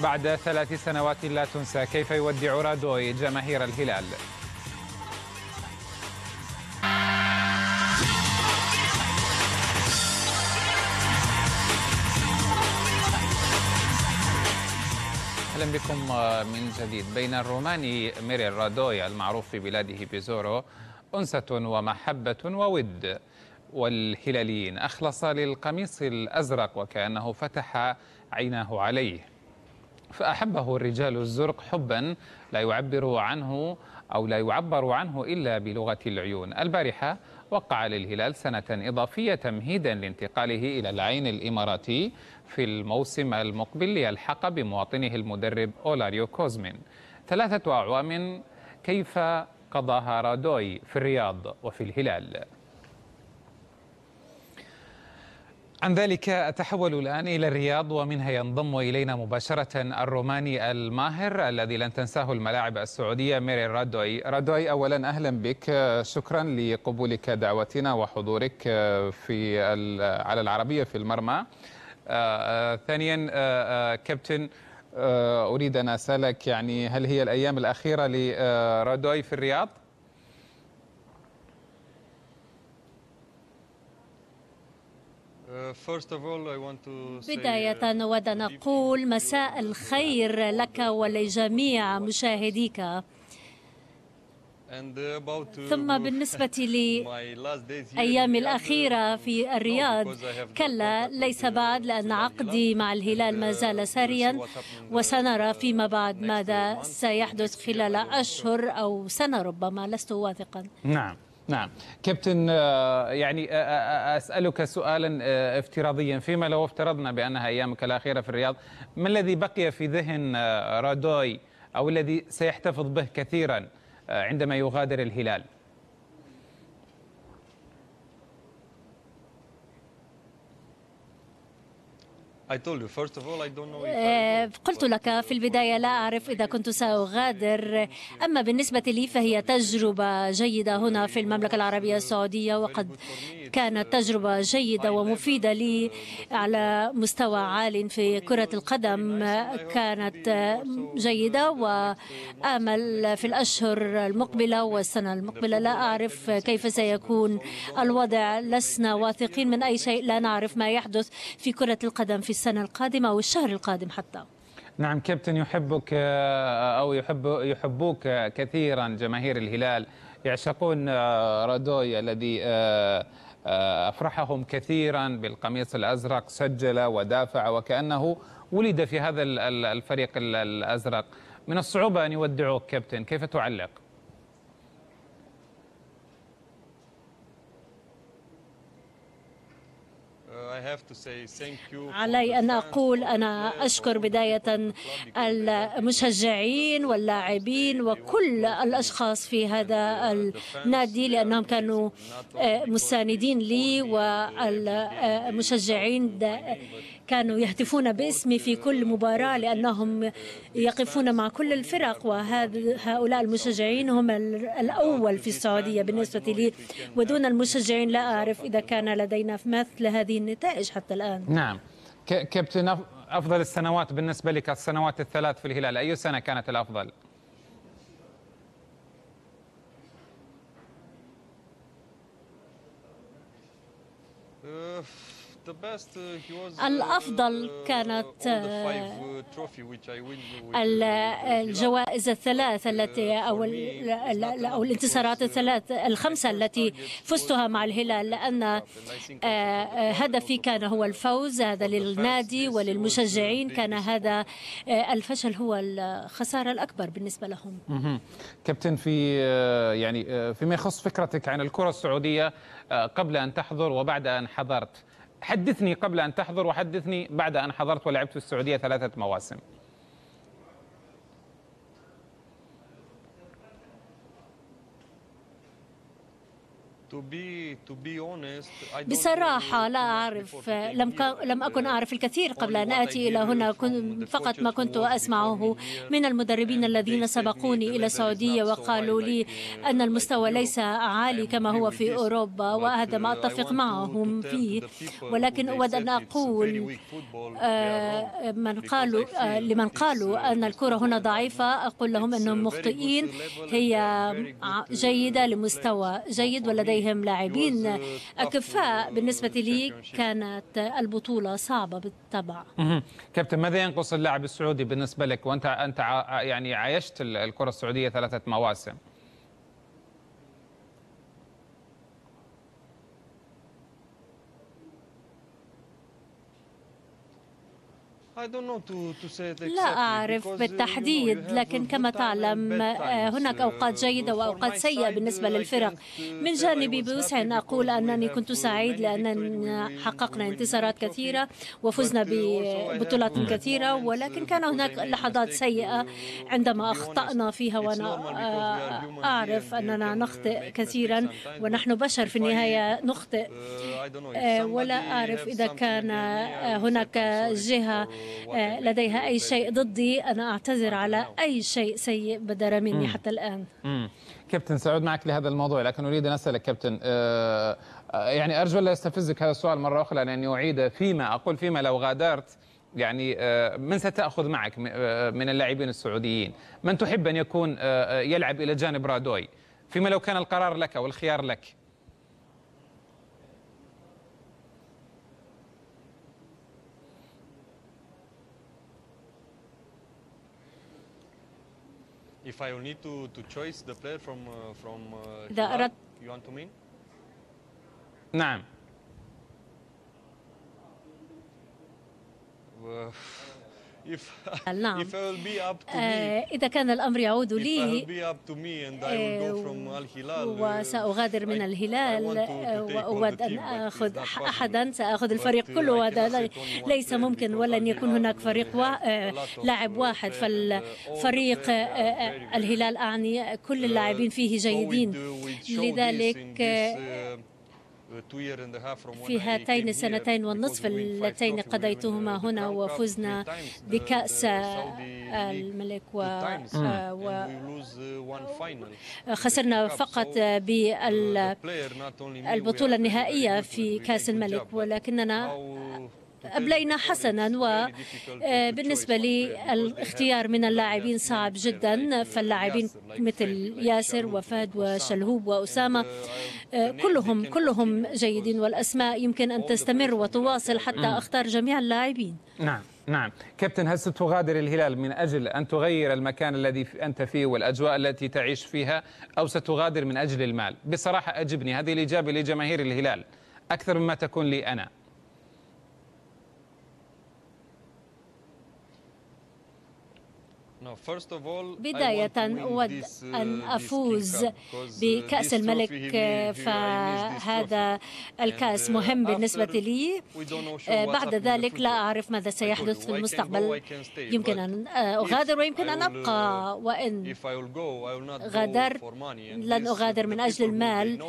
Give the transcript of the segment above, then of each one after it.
بعد 3 سنوات لا تنسى، كيف يودع رادوي جماهير الهلال؟ أهلا بكم من جديد. بين الروماني ميريل رادوي المعروف في بلاده بيزورو أنسة ومحبة وود، والهلاليين أخلص للقميص الأزرق وكأنه فتح عيناه عليه، فأحبه الرجال الزرق حبا لا يعبر عنه أو لا يعبر عنه إلا بلغة العيون. البارحة وقع للهلال سنة إضافية تمهيدا لانتقاله إلى العين الإماراتي في الموسم المقبل ليلحق بمواطنه المدرب أولاريو كوزمين. 3 أعوام كيف قضاها رادوي في الرياض وفي الهلال؟ عن ذلك أتحول الآن إلى الرياض، ومنها ينضم إلينا مباشرة الروماني الماهر الذي لن تنساه الملاعب السعودية ميريل رادوي. رادوي، أولا أهلا بك، شكرا لقبولك دعوتنا وحضورك على العربية في المرمى. ثانيا كابتن، أريد أن أسألك يعني هل هي الأيام الأخيرة لرادوي في الرياض؟ بداية نود أن نقول مساء الخير لك ولجميع مشاهديك. ثم بالنسبة لأيامي الأخيرة في الرياض، كلا ليس بعد، لأن عقدي مع الهلال ما زال ساريا، وسنرى فيما بعد ماذا سيحدث خلال أشهر أو سنة ربما، لست واثقا. نعم كابتن، يعني أسألك سؤالا افتراضيا، فيما لو افترضنا بأنها أيامك الأخيرة في الرياض، ما الذي بقي في ذهن رادوي أو الذي سيحتفظ به كثيرا عندما يغادر الهلال؟ قلت لك في البداية لا أعرف إذا كنت سأغادر، أما بالنسبة لي فهي تجربة جيدة هنا في المملكة العربية السعودية، وقد كانت تجربة جيدة ومفيدة لي على مستوى عال في كرة القدم، كانت جيدة، وآمل في الأشهر المقبلة والسنة المقبلة. لا أعرف كيف سيكون الوضع، لسنا واثقين من أي شيء، لا نعرف ما يحدث في كرة القدم في السنة القادمة أو الشهر القادم حتى. نعم كابتن، يحبك أو يحبوك كثيرا جماهير الهلال، يعشقون رادوي الذي أفرحهم كثيرا بالقميص الأزرق، سجل ودافع وكأنه ولد في هذا الفريق الأزرق. من الصعوبة أن يودعوك كابتن، كيف تعلق؟ علي أن أقول أنا أشكر بداية المشجعين واللاعبين وكل الأشخاص في هذا النادي، لأنهم كانوا مساندين لي، والمشجعين كانوا يهتفون باسمي في كل مباراة لأنهم يقفون مع كل الفرق، وهؤلاء المشجعين هم الأول في السعودية بالنسبة لي، ودون المشجعين لا أعرف إذا كان لدينا مثل هذه النتائج حتى الآن. نعم كابتن، أفضل السنوات بالنسبة لك السنوات الثلاث في الهلال، أي سنة كانت الأفضل؟ الأفضل كانت الجوائز الثلاث التي أو الانتصارات الخمسة التي فزتها مع الهلال، لأن هدفي كان هو الفوز، هذا للنادي وللمشجعين، كان هذا الفشل هو الخسارة الأكبر بالنسبة لهم. كابتن، فيما يخص فكرتك عن الكرة السعودية قبل أن تحضر وبعد أن حضرت، حدثني قبل أن تحضر وحدثني بعد أن حضرت ولعبت في السعودية 3 مواسم. بصراحة لا أعرف، لم أكن أعرف الكثير قبل أن آتي إلى هنا. فقط ما كنت أسمعه من المدربين الذين سبقوني إلى السعودية وقالوا لي أن المستوى ليس عالي كما هو في أوروبا، وهذا ما أتفق معهم فيه. ولكن أود أن أقول لمن قالوا أن الكرة هنا ضعيفة، أقول لهم أنهم مخطئين. هي جيدة لمستوى جيد ولديهم لاعبين أكفاء. بالنسبة لي كانت البطولة صعبة بالطبع. كابتن، ماذا ينقص اللاعب السعودي بالنسبة لك وأنت يعني عايشت الكرة السعودية 3 مواسم؟ لا أعرف بالتحديد، لكن كما تعلم هناك أوقات جيدة وأوقات سيئة بالنسبة للفرق. من جانبي بوسع أن أقول أنني كنت سعيد لأننا حققنا انتصارات كثيرة وفزنا ببطولات كثيرة، ولكن كان هناك لحظات سيئة عندما أخطأنا فيها، وأنا أعرف أننا نخطئ كثيرا ونحن بشر في النهاية نخطئ. ولا أعرف إذا كان هناك جهة لديها أي شيء ضدي. أنا أعتذر على أي شيء سيء بدر مني حتى الآن. كابتن، سأعود معك لهذا الموضوع، لكن أريد أن أسألك كابتن، يعني أرجو ألا يستفزك هذا السؤال مرة أخرى، لأني أعيد فيما لو غادرت، يعني من ستأخذ معك من اللاعبين السعوديين؟ من تحب أن يكون يلعب إلى جانب رادوي فيما لو كان القرار لك والخيار لك؟ إذا أردت نعم. نعم، إذا كان الأمر يعود لي وسأغادر من الهلال وأود أن أخذ أحدا، سأخذ الفريق كله، وهذا ليس ممكن، ولن يكون هناك فريق لاعب واحد. فالفريق الهلال أعني كل اللاعبين فيه جيدين. لذلك في هاتين السنتين والنصف اللتين قضيتهما هنا وفزنا بكأس الملك وخسرنا فقط بالبطولة النهائية في كأس الملك، ولكننا أبلينا حسنا. وبالنسبة لي الاختيار من اللاعبين صعب جدا، فاللاعبين مثل ياسر وفهد وشلهوب وأسامة كلهم جيدين، والأسماء يمكن أن تستمر وتواصل حتى أختار جميع اللاعبين. نعم. كابتن، هل ستغادر الهلال من أجل أن تغير المكان الذي أنت فيه والأجواء التي تعيش فيها، أو ستغادر من أجل المال؟ بصراحة أجبني، هذه الإجابة لجماهير الهلال أكثر مما تكون لي أنا. بداية أود أن أفوز بكأس الملك، فهذا الكأس مهم بالنسبة لي. بعد ذلك لا أعرف ماذا سيحدث في المستقبل، يمكن أن أغادر ويمكن أن أبقى، وإن غادرت لن أغادر من أجل المال،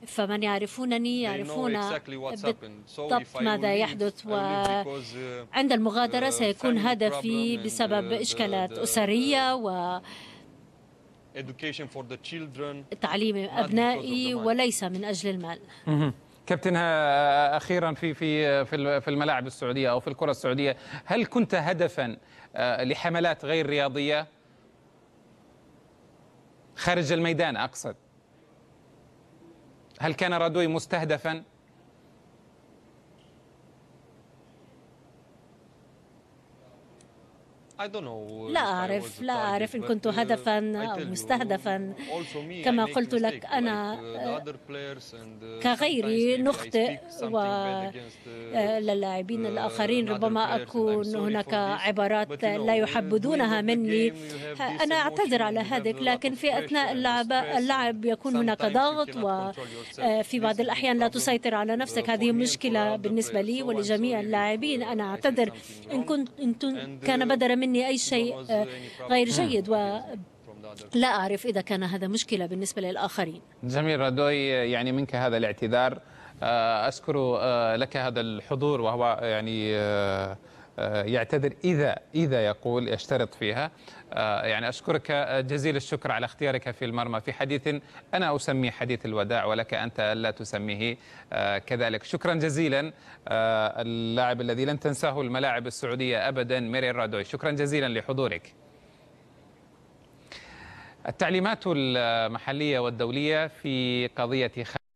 فمن يعرفونني يعرفون بالضبط ماذا يحدث. وعند المغادرة سيكون هدفي بسبب إشكالات أسرية وتعليم أبنائي وليس من أجل المال. كابتن، أخيرا في الملاعب السعودية أو في الكرة السعودية، هل كنت هدفا لحملات غير رياضية خارج الميدان؟ أقصد، هل كان رادوي مستهدفا؟ لا أعرف إن كنت هدفا أو مستهدفا. كما قلت لك، أنا كغيري نخطئ، وللاعبين الآخرين ربما أكون هناك عبارات لا يحبذونها مني، أنا أعتذر على هذا. لكن في أثناء اللعب يكون هناك ضغط، وفي بعض الأحيان لا تسيطر على نفسك. هذه مشكلة بالنسبة لي ولجميع اللاعبين. أنا أعتذر إن كان بدر مني أي شيء غير جيد. لا أعرف إذا كان هذا مشكلة بالنسبة للآخرين. جميل رادوي، يعني منك هذا الاعتذار. أشكر لك هذا الحضور، وهو يعني يعتذر إذا يقول يشترط فيها. يعني أشكرك جزيل الشكر على اختيارك في المرمى في حديث أنا أسميه حديث الوداع، ولك أنت لا تسميه كذلك. شكرا جزيلا اللاعب الذي لن تنساه الملاعب السعودية أبدا، ميري الرادوي، شكرا جزيلا لحضورك. التعليمات المحلية والدولية في قضية